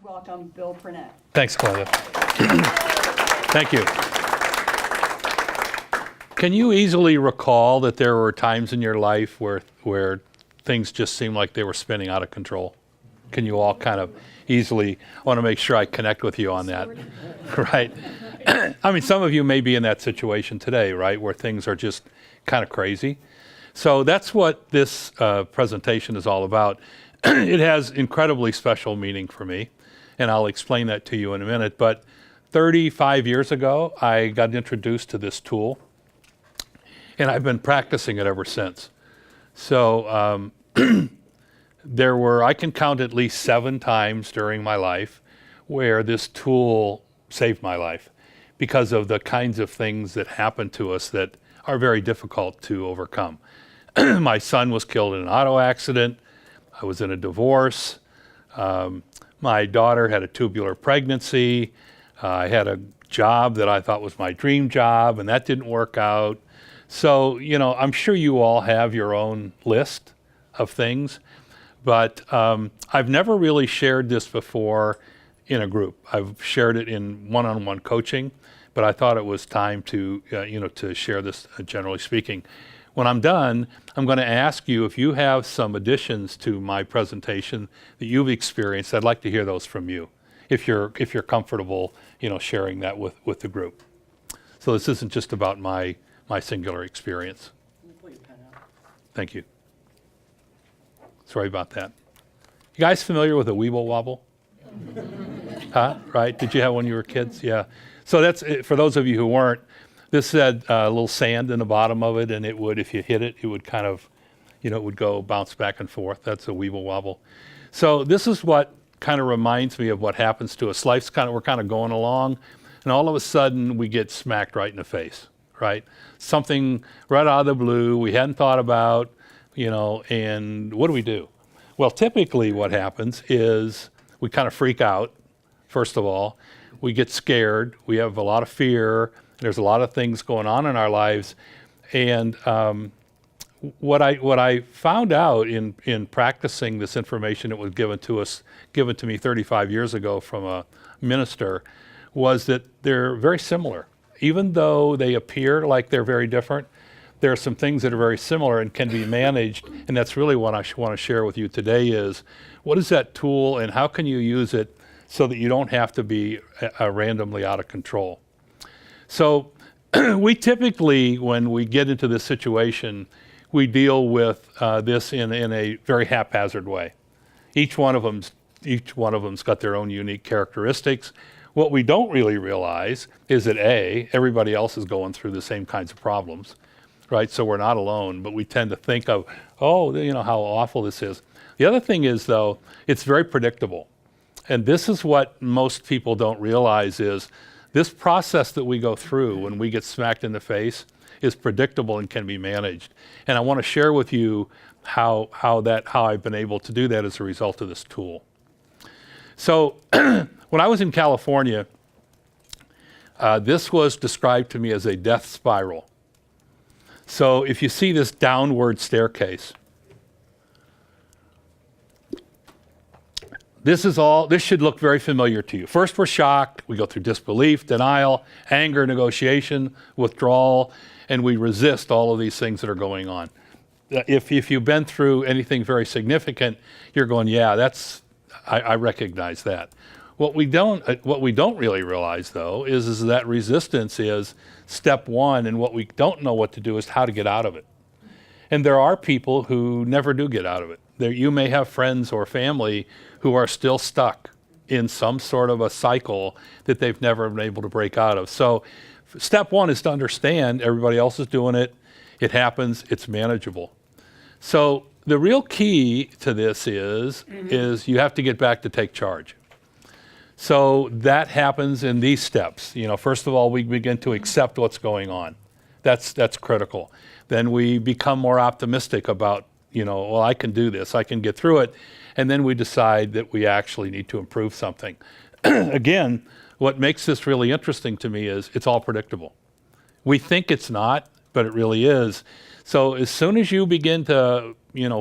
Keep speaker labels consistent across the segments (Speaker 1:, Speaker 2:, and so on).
Speaker 1: welcome Bill Prenatt.
Speaker 2: Thanks, Claudia. Thank you. Can you easily recall that there were times in your life where things just seemed like they were spinning out of control? Can you all kind of easily, I want to make sure I connect with you on that, right? I mean, some of you may be in that situation today, right, where things are just kind of crazy. So that's what this presentation is all about. It has incredibly special meaning for me, and I'll explain that to you in a minute. But 35 years ago, I got introduced to this tool, and I've been practicing it ever since. So I can count at least 7 times during my life where this tool saved my life because of the kinds of things that happen to us that are very difficult to overcome. My son was killed in an auto accident. I was in a divorce. My daughter had a tubular pregnancy. I had a job that I thought was my dream job, and that didn't work out. So, I'm sure you all have your own list of things, but I've never really shared this before in a group. I've shared it in one-on-one coaching, but I thought it was time to, to share this generally speaking. When I'm done, I'm going to ask you if you have some additions to my presentation that you've experienced. I'd like to hear those from you, if you're comfortable, sharing that with the group. So this isn't just about my singular experience. Thank you. Sorry about that. You guys familiar with a Weeble Wobble? Huh? Right? Did you have when you were kids? Yeah. So that's for those of you who weren't. This had a little sand in the bottom of it, and it would, if you hit it, it would kind of, it would go bounce back and forth. That's a Weeble Wobble. So this is what kind of reminds me of what happens to us. We're kind of going along, and all of a sudden we get smacked right in the face, right? Something right out of the blue we hadn't thought about, and what do? Well, typically what happens is we kind of freak out, first of all. We get scared. We have a lot of fear. There's a lot of things going on in our lives. And what I found out in practicing this information that was given to me 35 years ago from a minister, was that they're very similar. Even though they appear like they're very different, there are some things that are very similar and can be managed. And that's really what I want to share with you today is, what is that tool and how can you use it so that you don't have to be randomly out of control? So we typically, when we get into this situation, we deal with this in a very haphazard way. Each one of them's got their own unique characteristics. What we don't really realize is that everybody else is going through the same kinds of problems, right? So we're not alone, but we tend to think of, how awful this is. The other thing is, though, it's very predictable. And this is what most people don't realize is this process that we go through when we get smacked in the face is predictable and can be managed. And I want to share with you how I've been able to do that as a result of this tool. So when I was in California, this was described to me as a death spiral. So if you see this downward staircase, this should look very familiar to you. First, we're shocked. We go through disbelief, denial, anger, negotiation, withdrawal, and we resist all of these things that are going on. If you've been through anything very significant, you're going, yeah, I recognize that. What we don't really realize, though, is that resistance is step one, and what we don't know what to do is how to get out of it. And there are people who never do get out of it. You may have friends or family who are still stuck in some sort of a cycle that they've never been able to break out of. So step one is to understand everybody else is doing it. It happens. It's manageable. So the real key to this is you have to get back to take charge. So that happens in these steps. First of all, we begin to accept what's going on. That's critical. Then we become more optimistic about, I can do this, I can get through it. And then we decide that we actually need to improve something. Again, what makes this really interesting to me is it's all predictable. We think it's not, but it really is. So as soon as you begin to,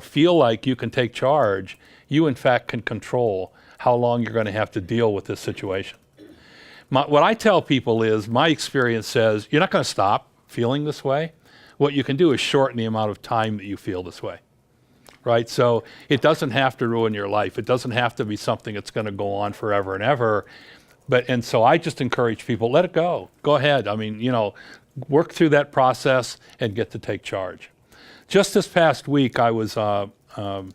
Speaker 2: feel like you can take charge, you in fact can control how long you're going to have to deal with this situation. What I tell people is, my experience says, you're not going to stop feeling this way. What you can do is shorten the amount of time that you feel this way, right? So it doesn't have to ruin your life. It doesn't have to be something that's going to go on forever and ever. And so I just encourage people, let it go. Go ahead. I mean, work through that process and get to take charge. Just this past week, I was on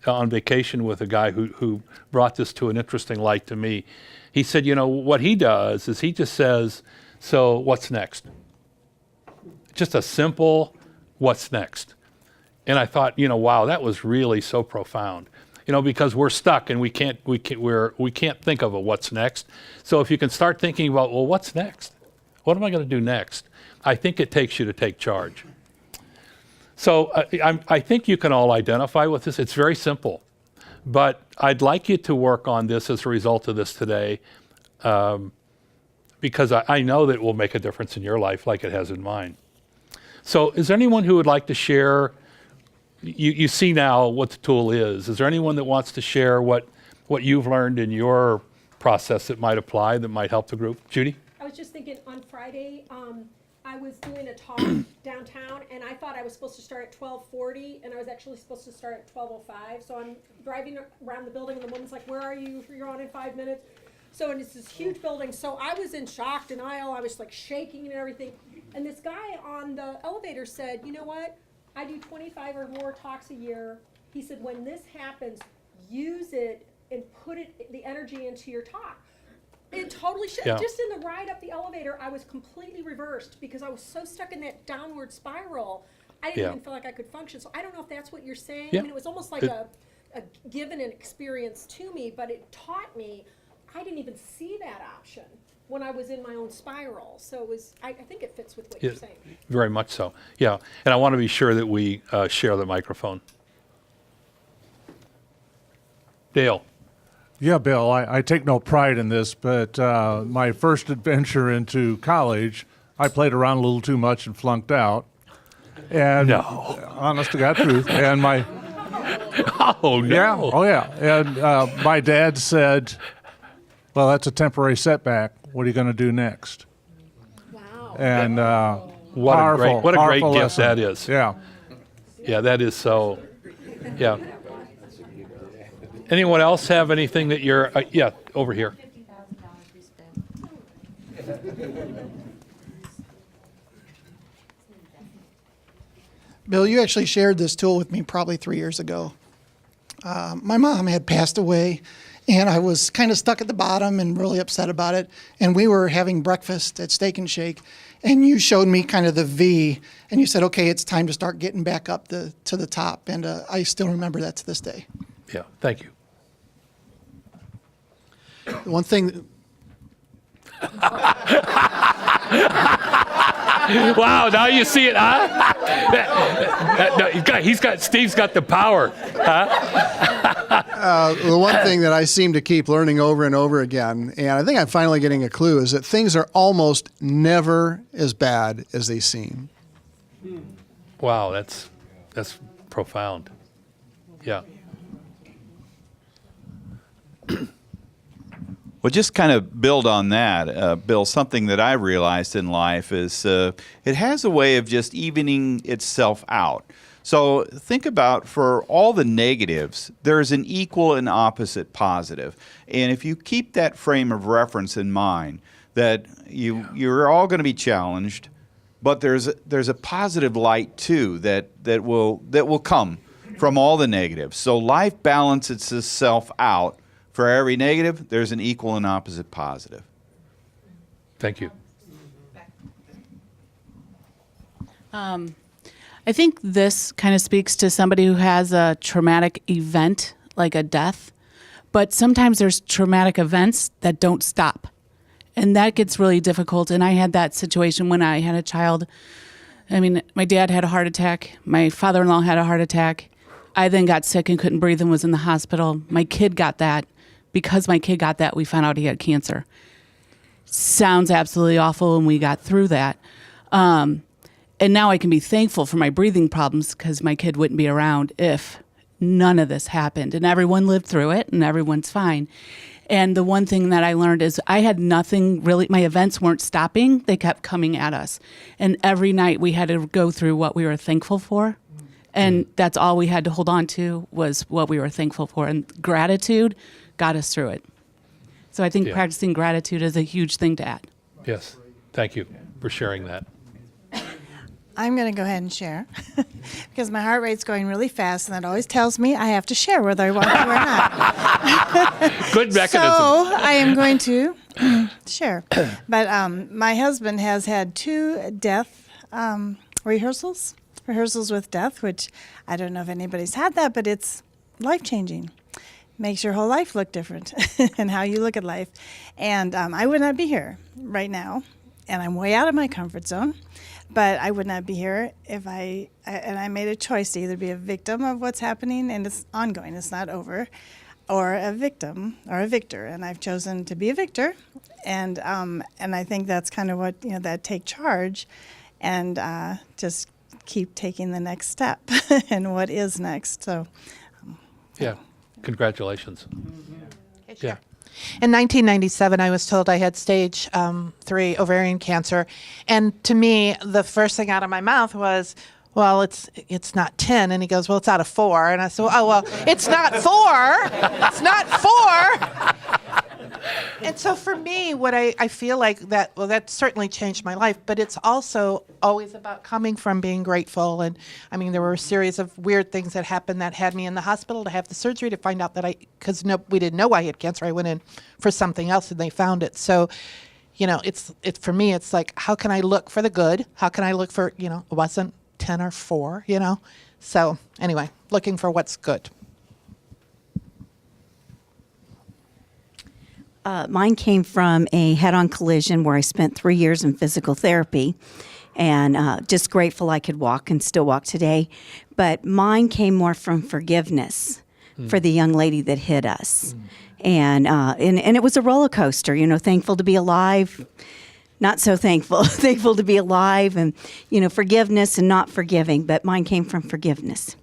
Speaker 2: vacation with a guy who brought this to an interesting light to me. He said, what he does is he just says, so what's next? Just a simple, what's next? And I thought, wow, that was really so profound. Because we're stuck and we can't think of a what's next. So if you can start thinking about, well, what's next? What am I going to do next? I think it takes you to take charge. So I think you can all identify with this. It's very simple. But I'd like you to work on this as a result of this today, because I know that it will make a difference in your life like it has in mine. So is there anyone who would like to share? You see now what the tool is. Is there anyone that wants to share what you've learned in your process that might apply, that might help the group? Judy?
Speaker 1: I was just thinking, on Friday, I was doing a talk downtown, and I thought I was supposed to start at 12:40, and I was actually supposed to start at 12:05. So I'm driving around the building, and the woman's like, "Where are you? You're on in 5 minutes." So, and it's this huge building. So I was in shock, denial. I was like shaking and everything. And this guy on the elevator said, "You know what? I do 25 or more talks a year." He said, "When this happens, use it and put the energy into your talk." It totally
Speaker 2: Yeah.
Speaker 1: Just in the ride up the elevator, I was completely reversed because I was so stuck in that downward spiral. I didn't even feel like I could function. So I don't know if that's what you're saying.
Speaker 2: Yeah.
Speaker 1: I mean, it was almost like a given an experience to me, but it taught me I didn't even see that option when I was in my own spiral. So it was, I think it fits with what you're saying.
Speaker 2: Very much so. Yeah. And I want to be sure that we share the microphone. Dale.
Speaker 3: Yeah, Bill, I take no pride in this, but my first adventure into college, I played around a little too much and flunked out. And honest to God truth. And my
Speaker 2: Oh, no.
Speaker 3: yeah, oh yeah. And my dad said, "Well, that's a temporary setback. What are you going to do next?"
Speaker 1: Wow.
Speaker 3: And
Speaker 2: What a great
Speaker 3: powerful
Speaker 2: gift
Speaker 3: lesson.
Speaker 2: that is.
Speaker 3: Yeah.
Speaker 2: Yeah, that is so. Yeah. Anyone else have anything that you're, yeah, over here.
Speaker 4: Bill, you actually shared this tool with me probably 3 years ago. My mom had passed away, and I was kind of stuck at the bottom and really upset about it. And we were having breakfast at Steak and Shake, and you showed me kind of the V, and you said, "Okay, it's time to start getting back up to the top." And I still remember that to this day.
Speaker 2: Yeah, thank you.
Speaker 4: One thing.
Speaker 2: Wow, now you see it, huh? Steve's got the power.
Speaker 5: The one thing that I seem to keep learning over and over again, and I think I'm finally getting a clue, is that things are almost never as bad as they seem.
Speaker 2: Wow, that's profound. Yeah.
Speaker 6: Well, just kind of build on that, Bill, something that I realized in life is it has a way of just evening itself out. So think about, for all the negatives, there's an equal and opposite positive. And if you keep that frame of reference in mind, that you're all going to be challenged, but there's a positive light too that will come from all the negatives. So life balances itself out. For every negative, there's an equal and opposite positive.
Speaker 2: Thank you.
Speaker 7: I think this kind of speaks to somebody who has a traumatic event, like a death. But sometimes there's traumatic events that don't stop. And that gets really difficult. And I had that situation when I had a child. I mean, my dad had a heart attack. My father-in-law had a heart attack. I then got sick and couldn't breathe and was in the hospital. My kid got that. Because my kid got that, we found out he had cancer. Sounds absolutely awful, and we got through that. And now I can be thankful for my breathing problems because my kid wouldn't be around if none of this happened, and everyone lived through it, and everyone's fine. And the one thing that I learned is I had nothing really, my events weren't stopping. They kept coming at us. And every night we had to go through what we were thankful for. And that's all we had to hold on to was what we were thankful for. And gratitude got us through it. So I think
Speaker 2: Yeah.
Speaker 7: practicing gratitude is a huge thing to add.
Speaker 2: Yes. Thank you for sharing that.
Speaker 8: I'm going to go ahead and share because my heart rate's going really fast, and that always tells me I have to share whether I want to or not.
Speaker 2: Good mechanism.
Speaker 8: So I am going to share. But my husband has had 2 death rehearsals with death, which I don't know if anybody's had that, but it's life-changing. Makes your whole life look different and how you look at life. And I would not be here right now, and I'm way out of my comfort zone. But I would not be here if I made a choice to either be a victim of what's happening, and it's ongoing, it's not over, or a victim or a victor. And I've chosen to be a victor, and I think that's kind of what, that take charge, and just keep taking the next step and what is next. So
Speaker 2: Yeah. Congratulations. Yeah.
Speaker 9: In 1997, I was told I had stage 3 ovarian cancer, and to me, the first thing out of my mouth was, "Well, it's not 10," and he goes, "Well, it's out of 4," and I said, "Oh, well, it's not 4. It's not 4." And so for me, what I feel like that certainly changed my life, but it's also always about coming from being grateful. And I mean, there were a series of weird things that happened that had me in the hospital to have the surgery to find out that because we didn't know I had cancer. I went in for something else and they found it. So, it's for me, it's like, how can I look for the good? How can I look for, it wasn't 10 or 4, So anyway, looking for what's good.
Speaker 10: Mine came from a head-on collision where I spent 3 years in physical therapy, and just grateful I could walk and still walk today. But mine came more from forgiveness for the young lady that hit us. And it was a roller coaster, thankful to be alive, not so thankful, thankful to be alive, and, forgiveness and not forgiving. But mine came from forgiveness.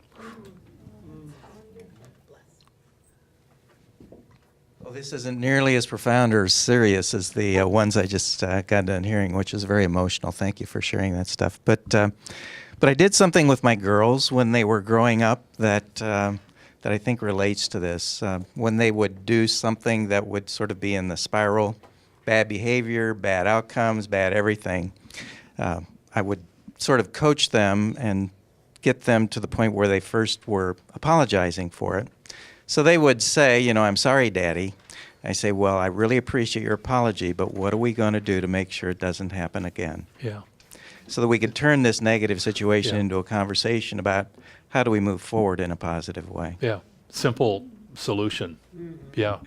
Speaker 11: This isn't nearly as profound or serious as the ones I just got done hearing, which is very emotional. Thank you for sharing that stuff. But I did something with my girls when they were growing up that I think relates to this. When they would do something that would sort of be in the spiral, bad behavior, bad outcomes, bad everything, I would sort of coach them and get them to the point where they first were apologizing for it. So they would say, "I'm sorry, Daddy." I say, "Well, I really appreciate your apology, but what are we going to do to make sure it doesn't happen again?"
Speaker 2: Yeah.
Speaker 11: So that we could turn this negative situation
Speaker 2: Yeah.
Speaker 11: into a conversation about how do we move forward in a positive way.
Speaker 2: Yeah. Simple solution. Yeah.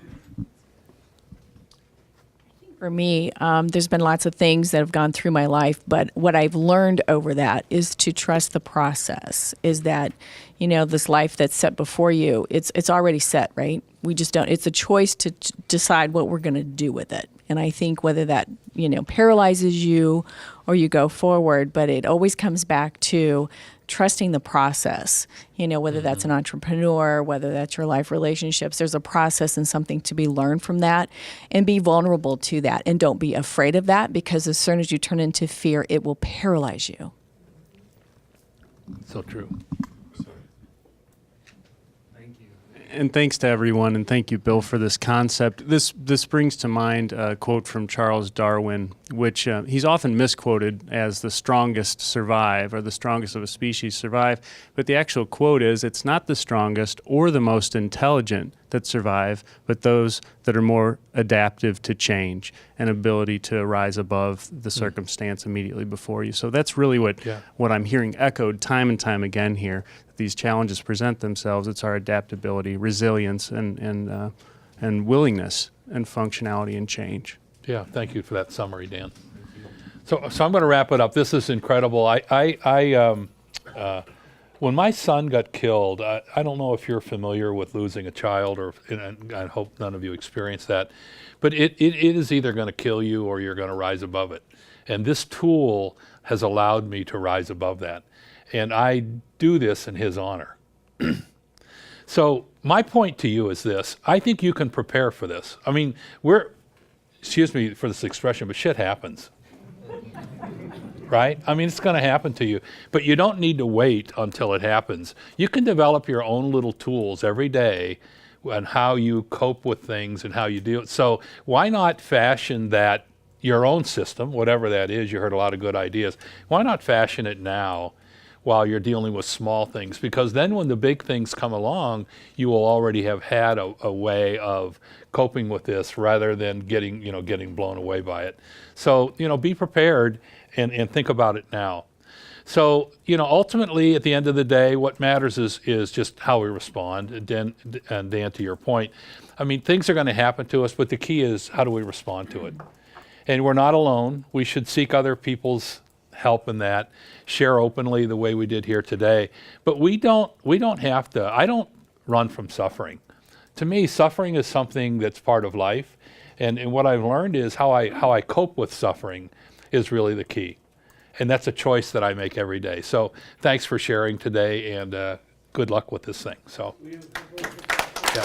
Speaker 12: For me, there's been lots of things that have gone through my life, but what I've learned over that is to trust the process. Is that, this life that's set before you, it's already set, right? We just don't. It's a choice to decide what we're going to do with it. And I think whether that paralyzes you or you go forward, but it always comes back to trusting the process, whether that's an entrepreneur, whether that's your life relationships, there's a process and something to be learned from that, and be vulnerable to that. And don't be afraid of that, because as soon as you turn into fear, it will paralyze you.
Speaker 2: So true.
Speaker 13: And thanks to everyone, and thank you, Bill, for this concept. This brings to mind a quote from Charles Darwin, which he's often misquoted as the strongest survive, or the strongest of a species survive. But the actual quote is, "It's not the strongest or the most intelligent that survive, but those that are more adaptive to change and ability to rise above the circumstance immediately before you." So that's really what I'm hearing echoed time and time again here. These challenges present themselves. It's our adaptability, resilience, and willingness and functionality and change.
Speaker 2: Yeah, thank you for that summary, Dan. So I'm going to wrap it up. This is incredible. When my son got killed, I don't know if you're familiar with losing a child, and I hope none of you experienced that, but it is either going to kill you or you're going to rise above it. And this tool has allowed me to rise above that. And I do this in his honor. So my point to you is this. I think you can prepare for this. I mean, excuse me for this expression, but shit happens. Right? I mean, it's going to happen to you, but you don't need to wait until it happens. You can develop your own little tools every day on how you cope with things and how you deal. So why not fashion that, your own system, whatever that is? You heard a lot of good ideas. Why not fashion it now while you're dealing with small things? Because then when the big things come along, you will already have had a way of coping with this rather than getting blown away by it. So, be prepared and think about it now. So, ultimately at the end of the day, what matters is just how we respond. And Dan, to your point, I mean, things are going to happen to us, but the key is how do we respond to it? And we're not alone. We should seek other people's help in that, share openly the way we did here today. But we don't have to, I don't run from suffering. To me, suffering is something that's part of life. And what I've learned is how I cope with suffering is really the key. And that's a choice that I make every day. So thanks for sharing today, and good luck with this thing. So, yeah.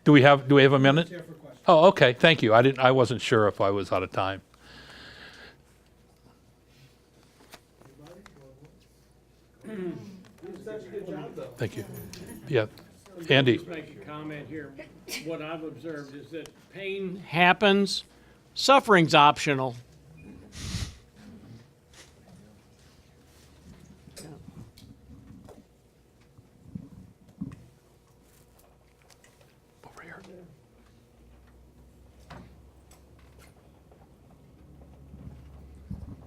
Speaker 2: Do we have a minute? Oh, okay. Thank you. I wasn't sure if I was out of time. Thank you. Yeah. Andy.
Speaker 14: Just make a comment here. What I've observed is that pain happens, suffering's optional.
Speaker 2: Over here.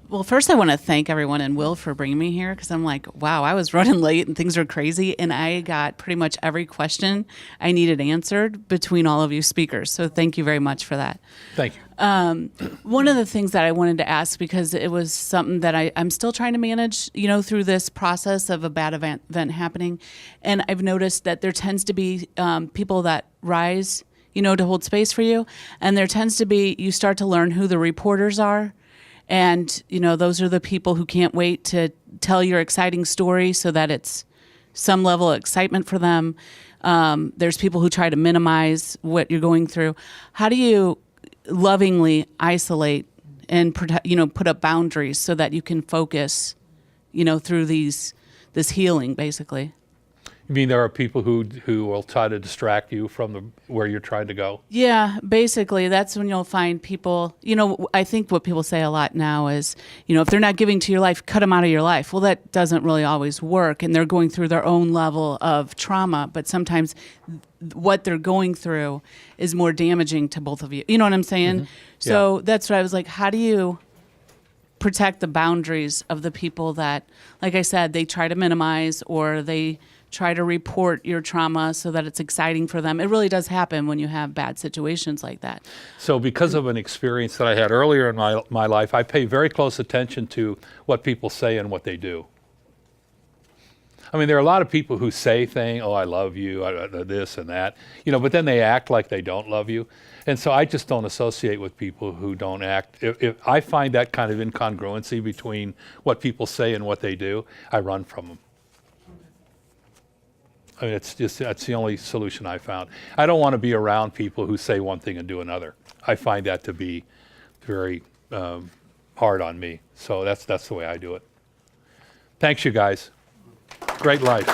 Speaker 7: Well, first I want to thank everyone and Will for bringing me here, because I'm like, wow, I was running late and things are crazy, and I got pretty much every question I needed answered between all of you speakers. So thank you very much for that.
Speaker 2: Thank you.
Speaker 7: One of the things that I wanted to ask, because it was something that I'm still trying to manage, through this process of a bad event happening, and I've noticed that there tends to be people that rise, to hold space for you, and there tends to be, you start to learn who the reporters are. And, those are the people who can't wait to tell your exciting story so that it's some level of excitement for them. There's people who try to minimize what you're going through. How do you lovingly isolate and put up boundaries so that you can focus, through this healing, basically?
Speaker 2: You mean there are people who will try to distract you from where you're trying to go?
Speaker 7: Yeah, basically, that's when you'll find people, I think what people say a lot now is, if they're not giving to your life, cut them out of your life. Well, that doesn't really always work, and they're going through their own level of trauma, but sometimes what they're going through is more damaging to both of you. You know what I'm saying?
Speaker 2: Mm-hmm.
Speaker 7: So that's what I was like, how do you protect the boundaries of the people that, like I said, they try to minimize, or they try to report your trauma so that it's exciting for them? It really does happen when you have bad situations like that.
Speaker 2: So because of an experience that I had earlier in my life, I pay very close attention to what people say and what they do. I mean, there are a lot of people who say things, oh, I love you, this and that, but then they act like they don't love you. And so I just don't associate with people who don't act. If I find that kind of incongruency between what people say and what they do, I run from them. I mean, that's the only solution I found. I don't want to be around people who say one thing and do another. I find that to be very hard on me. So that's the way I do it. Thanks, you guys. Great life.